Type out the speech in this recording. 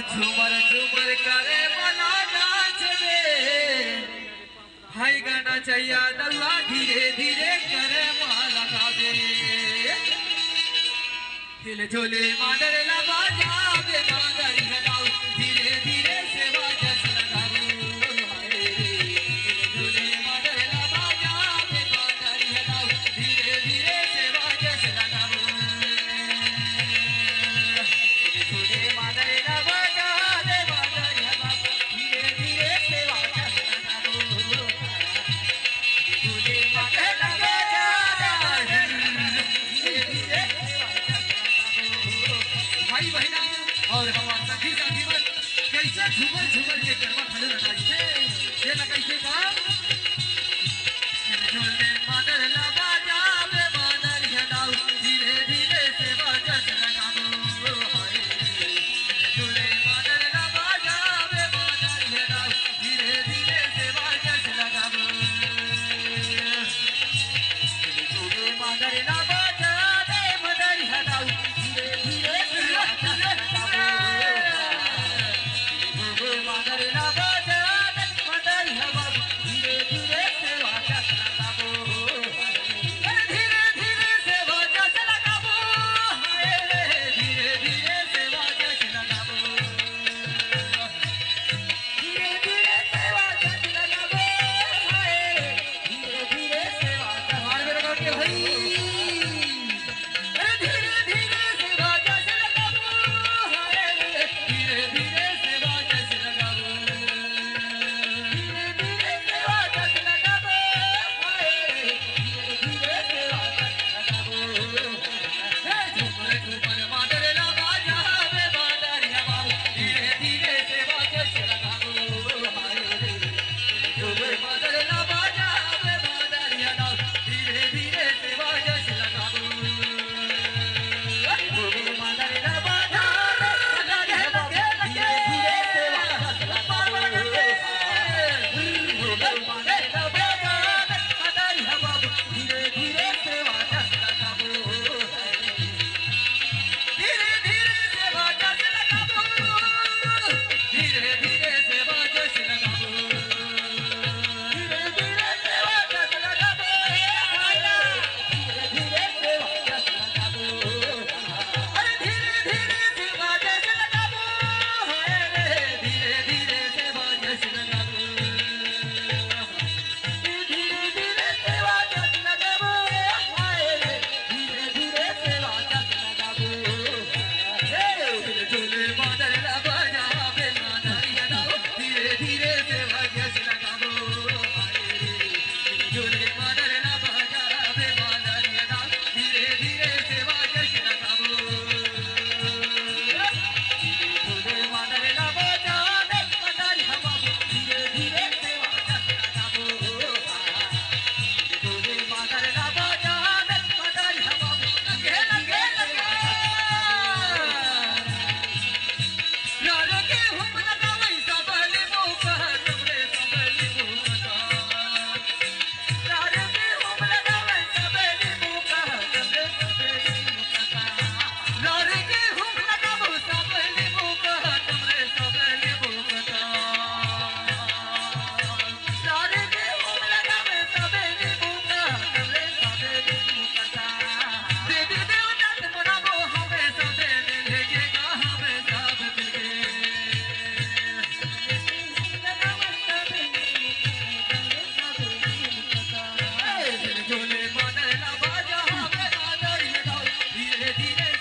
झूमर झूमर करे मना नाच रे भाई गाना चाहिए दल्ला धीरे धीरे करे माला गावे हिल झोले मादर ला बाजावे मादर हलाओ धीरे धीरे से बाजस लगाओ हिल झोले मादर ला बाजावे मादर हलाओ धीरे धीरे से बाजस लगाओ हिल झोले मादर ला बाजावे मादर हलाओ धीरे धीरे से बाजस लगाओ झोले मादर ला बाजावे धीरे धीरे भाई बहना और हमारा सखी साथी मन कैसे झूमर झूमर के गरबा खड़े लगाई है ये लगाई है का झूले मादर ला बाजावे मादर हलाओ धीरे धीरे से बाजस लगाओ झूले मादर ला बाजावे मादर हलाओ धीरे धीरे से बाजस लगाओ झूले मादर ला बाजावे मादर हलाओ धीरे धीरे धीरे धीरे